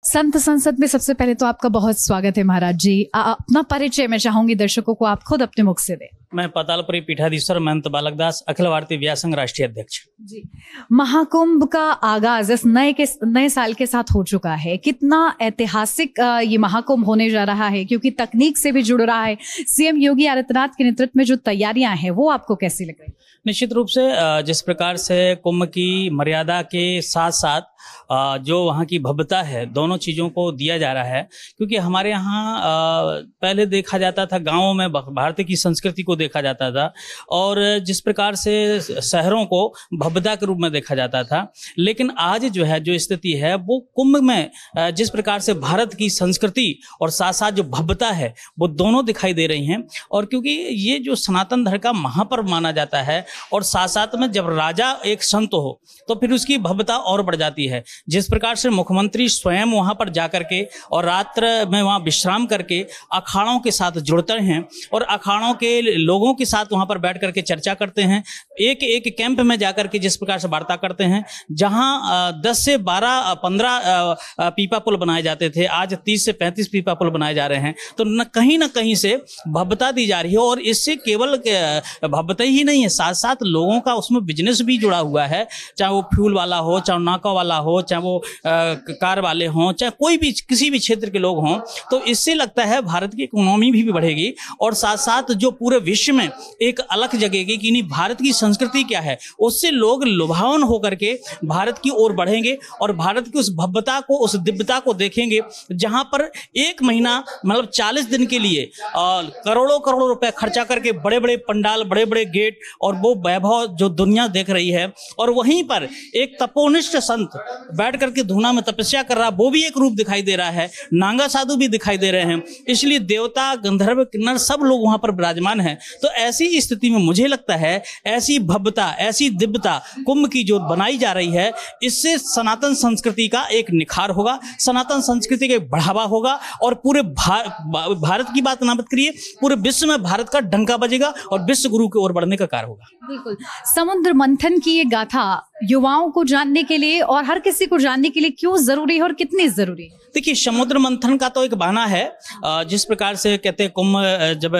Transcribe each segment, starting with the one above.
संत संसद में सबसे पहले तो आपका बहुत स्वागत है महाराज जी। अपना परिचय मैं चाहूंगी दर्शकों को आप खुद अपने मुख से दें। मैं पातालपुरी पीठाधीश्वर महंत बालक दास, अखिल भारतीय व्यास संघ राष्ट्रीय अध्यक्ष जी। महाकुंभ का आगाज इस नए साल के साथ हो चुका है। कितना ऐतिहासिक ये महाकुंभ होने जा रहा है, क्योंकि तकनीक से भी जुड़ रहा है। सीएम योगी आदित्यनाथ के नेतृत्व में जो तैयारियां हैं वो आपको कैसी लग रही? निश्चित रूप से जिस प्रकार से कुंभ की मर्यादा के साथ साथ जो वहाँ की भव्यता है, दोनों चीज़ों को दिया जा रहा है। क्योंकि हमारे यहाँ पहले देखा जाता था, गाँवों में भारत की संस्कृति को देखा जाता था और जिस प्रकार से शहरों को भव्यता के रूप में देखा जाता था। लेकिन आज जो है जो स्थिति है वो कुंभ में जिस प्रकार से भारत की संस्कृति और साथ साथ जो भव्यता है वो दोनों दिखाई दे रही हैं। और क्योंकि ये जो सनातन धर्म का महापर्व माना जाता है और साथ साथ में जब राजा एक संत हो तो फिर उसकी भव्यता और बढ़ जाती है। जिस प्रकार से मुख्यमंत्री स्वयं वहां पर जाकर के और रात्र में वहां विश्राम करके अखाड़ों के साथ जुड़ते हैं और अखाड़ों के लोगों के साथ वहां पर बैठ करके चर्चा करते हैं। एक एक कैंप में जाकर के जिस प्रकार से वार्ता करते हैं, जहां 10 से 12 15 पीपा पुल बनाए जाते थे, आज 30 से 35 पीपा पुल बनाए जा रहे हैं। तो न कहीं से भव्यता दी जा रही है और इससे केवल भव्यता ही नहीं है, साथ साथ लोगों का उसमें बिजनेस भी जुड़ा हुआ है। चाहे वो फ्यूल वाला हो, चाहे नाका वाला हो, चाहे वो कार वाले हों, चाहे कोई भी किसी भी क्षेत्र के लोग हों, तो इससे लगता है भारत की इकोनॉमी भी बढ़ेगी और साथ साथ जो पूरे विश्व में एक अलग जगेगी कि नहीं भारत की संस्कृति क्या है, उससे लोग लुभावन होकर के भारत की ओर बढ़ेंगे और भारत की उस भव्यता को, उस दिव्यता को देखेंगे। जहां पर एक महीना मतलब 40 दिन के लिए करोड़ों करोड़ों रुपए खर्चा करके बड़े बड़े पंडाल, बड़े बड़े गेट और वो वैभव जो दुनिया देख रही है, और वहीं पर एक तपोनिष्ठ संत बैठ करके धूना में तपस्या कर रहा, वो भी एक रूप दिखाई दे रहा है। नांगा साधु भी दिखाई दे रहे हैं। इसलिए देवता, गंधर्व, किन्नर सब लोग वहां पर विराजमान हैं। तो ऐसी स्थिति में मुझे लगता है ऐसी भव्यता, ऐसी दिव्यता कुंभ की जो बनाई जा रही है, इससे सनातन संस्कृति का एक निखार होगा, सनातन संस्कृति का बढ़ावा होगा और पूरे भारत की बात ना मत करिए, पूरे विश्व में भारत का डंका बजेगा और विश्व गुरु की ओर बढ़ने का कार्य होगा। बिल्कुल। समुद्र मंथन की ये गाथा युवाओं को जानने के लिए और हर किसी को जानने के लिए क्यों जरूरी है और कितनी जरूरी है? देखिए, समुद्र मंथन का तो एक बहाना है। जिस प्रकार से कहते हैं कुंभ, जब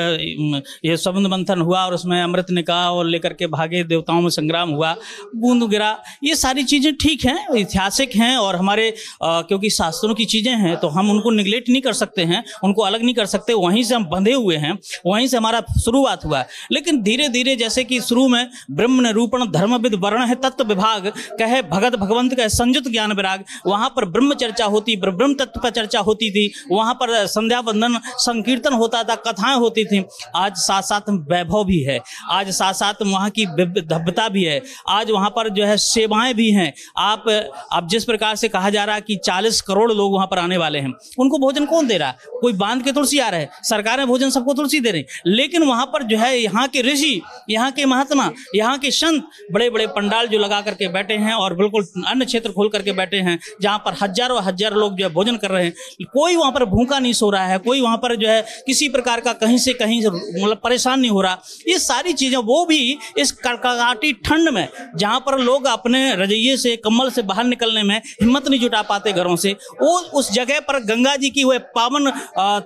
ये समुद्र मंथन हुआ और उसमें अमृत निकाह और लेकर के भागे, देवताओं में संग्राम हुआ, बूंद गिरा, ये सारी चीजें ठीक हैं, ऐतिहासिक हैं और हमारे क्योंकि शास्त्रों की चीजें हैं तो हम उनको निगलेक्ट नहीं कर सकते हैं, उनको अलग नहीं कर सकते। वहीं से हम बंधे हुए हैं, वहीं से हमारा शुरुआत हुआ। लेकिन धीरे धीरे जैसे कि शुरू में ब्रह्म निरूपण धर्मविद वर्ण है तत्व विभाग, कहे भगत भगवंत कहे संयुत ज्ञान विराग, वहां पर ब्रह्म चर्चा होती, ब्रह्म तत्व पर चर्चा होती थी, वहां पर संध्या वंदन संकीर्तन होता था, कथाएं होती थी। आज साथ साथ वैभव भी है, आज साथ साथ वहां की भव्यता भी है, आज वहां पर जो है सेवाएं भी हैं। आप जिस प्रकार से कहा जा रहा है कि 40 करोड़ लोग वहां पर आने वाले हैं, उनको भोजन कौन दे रहा है? कोई बांध के तुलसी आ रहा है, सरकारें भोजन सबको तुलसी दे रही, लेकिन वहां पर जो है यहाँ के ऋषि, यहाँ के महात्मा, यहाँ के संत बड़े बड़े पंडाल जो लगा करके बैठे हैं और बिल्कुल अन्य क्षेत्र खोल करके बैठे हैं, जहां पर हजारों लोग जो है भोजन कर रहे हैं। कोई वहां पर भूखा नहीं सो रहा है, कोई वहां पर जो है किसी प्रकार का कहीं से मतलब परेशान नहीं हो रहा। ये सारी चीजें, वो भी इस कड़कड़ाटी ठंड में, जहां पर लोग अपने रजैये से, कम्बल से बाहर निकलने में हिम्मत नहीं जुटा पाते घरों से, वो उस जगह पर गंगा जी की हुए पावन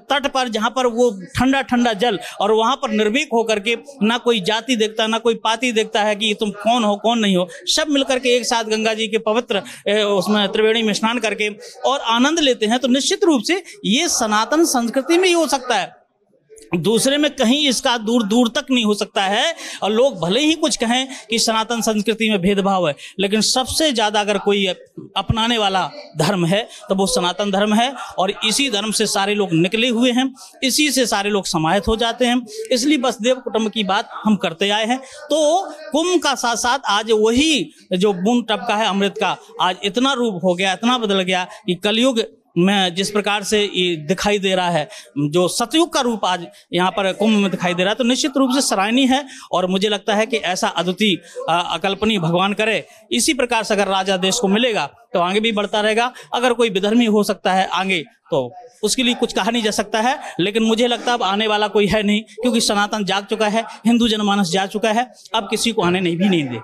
तट पर, जहां पर वो ठंडा ठंडा जल, और वहां पर निर्भीक होकर के ना कोई जाति देखता, ना कोई पाति देखता है कि तुम कौन हो कौन नहीं हो, सब मिलकर के एक साथ गंगा जी के पवित्र उसमें त्रिवेणी में स्नान करके और आनंद लेते हैं। तो निश्चित रूप से ये सनातन संस्कृति में ही हो सकता है, दूसरे में कहीं इसका दूर दूर तक नहीं हो सकता है। और लोग भले ही कुछ कहें कि सनातन संस्कृति में भेदभाव है, लेकिन सबसे ज्यादा अगर कोई अपनाने वाला धर्म है तो वो सनातन धर्म है और इसी धर्म से सारे लोग निकले हुए हैं, इसी से सारे लोग समाहित हो जाते हैं। इसलिए वसुदेव कुटुंब की बात हम करते आए हैं। तो कुंभ का साथ साथ आज वही जो बूंद टपका है अमृत का, आज इतना रूप हो गया, इतना बदल गया कि कलयुग में जिस प्रकार से ये दिखाई दे रहा है, जो सतयुग का रूप आज यहाँ पर कुंभ में दिखाई दे रहा है, तो निश्चित रूप से सराहनीय है। और मुझे लगता है कि ऐसा अद्वितीय अकल्पनीय भगवान करे, इसी प्रकार से अगर राजा देश को मिलेगा तो आगे भी बढ़ता रहेगा। अगर कोई विधर्मी हो सकता है आगे, तो उसके लिए कुछ कहा नहीं जा सकता है, लेकिन मुझे लगता है अब आने वाला कोई है नहीं, क्योंकि सनातन जाग चुका है, हिंदू जनमानस जाग चुका है, अब किसी को आने नहीं दे।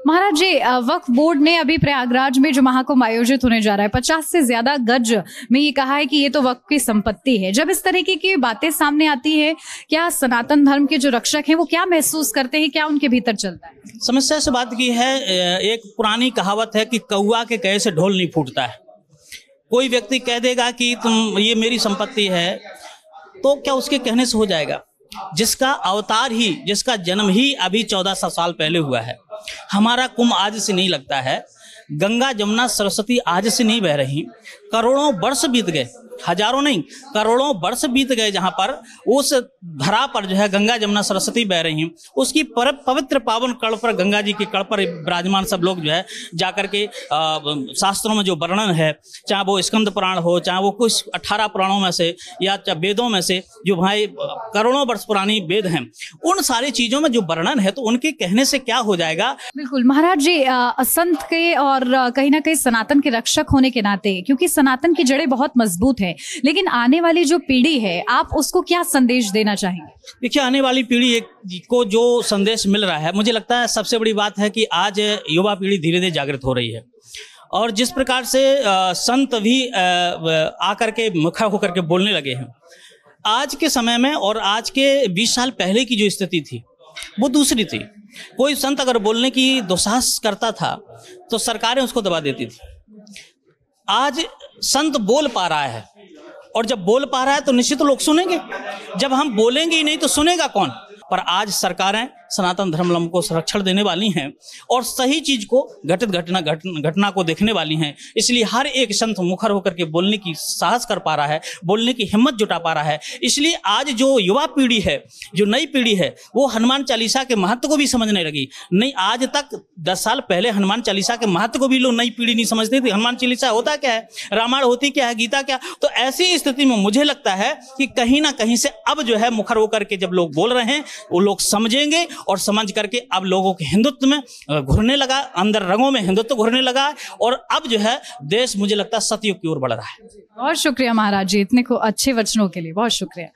महाराज जी, वक्फ बोर्ड ने अभी प्रयागराज में जो महाकुंभ आयोजित होने जा रहा है, 50 से ज्यादा गज में ये कहा है कि ये तो वक्फ की संपत्ति है। जब इस तरीके की बातें सामने आती है, क्या सनातन धर्म के जो रक्षक हैं वो क्या महसूस करते हैं, क्या उनके भीतर चलता है? समस्या से बात की है, एक पुरानी कहावत है कि कौआ के कहे से ढोल नहीं फूटता है। कोई व्यक्ति कह देगा कि तुम ये मेरी संपत्ति है, तो क्या उसके कहने से हो जाएगा? जिसका अवतार ही, जिसका जन्म ही अभी 1400 साल पहले हुआ है। हमारा कुंभ आज से नहीं लगता है, गंगा जमुना सरस्वती आज से नहीं बह रही, करोड़ों वर्ष बीत गए, हजारों नहीं करोड़ों वर्ष बीत गए, जहां पर उस धरा पर जो है गंगा जमुना सरस्वती बह रही हैं। उसकी पवित्र पावन कड़ पर, गंगा जी के कड़ पर विराजमान सब लोग जो है जाकर के शास्त्रों में जो वर्णन है, चाहे वो स्कंद पुराण हो, चाहे वो कुछ 18 पुराणों में से या चाहे वेदों में से, जो भाई करोड़ों वर्ष पुरानी वेद हैं, उन सारी चीजों में जो वर्णन है, तो उनके कहने से क्या हो जाएगा? बिल्कुल महाराज जी, संत के और कहीं ना कहीं सनातन के रक्षक होने के नाते, क्योंकि सनातन की जड़ें बहुत मजबूत है, लेकिन आने वाली जो पीढ़ी है, आप उसको क्या संदेश देना चाहेंगे? देखिए, आने वाली पीढ़ी को जो संदेश मिल रहा है, मुझे लगता है सबसे बड़ी बात है कि आज युवा पीढ़ी धीरे धीरे जागृत हो रही है, और जिस प्रकार से संत भी आकर के मुखर होकर के बोलने लगे हैं। आज के समय में और आज के 20 साल पहले की जो स्थिति थी वो दूसरी थी। कोई संत अगर बोलने की दुस्साहस करता था तो सरकारें उसको दबा देती थी। आज संत बोल पा रहा है, और जब बोल पा रहा है तो निश्चित लोग सुनेंगे। जब हम बोलेंगे ही नहीं तो सुनेगा कौन? पर आज सरकारें सनातन धर्म को संरक्षण देने वाली हैं और सही चीज को, घटित घटना को देखने वाली हैं। इसलिए हर एक संत मुखर होकर के बोलने की साहस कर पा रहा है, बोलने की हिम्मत जुटा पा रहा है। इसलिए आज जो युवा पीढ़ी है, जो नई पीढ़ी है, वो हनुमान चालीसा के महत्व को भी समझने लगी। नहीं, आज तक 10 साल पहले हनुमान चालीसा के महत्व को भी लोग, नई पीढ़ी नहीं समझती थी। हनुमान चालीसा होता क्या है, रामायण होती क्या है, गीता क्या। तो ऐसी स्थिति में मुझे लगता है कि कहीं ना कहीं से अब जो है मुखर होकर के जब लोग बोल रहे हैं, वो लोग समझेंगे, और समझ करके अब लोगों के हिंदुत्व में घुरने लगा, अंदर रगों में हिंदुत्व घुरने लगा, और अब जो है देश मुझे लगता है सतयुग की ओर बढ़ रहा है। बहुत शुक्रिया महाराज जी, इतने को अच्छे वचनों के लिए बहुत शुक्रिया।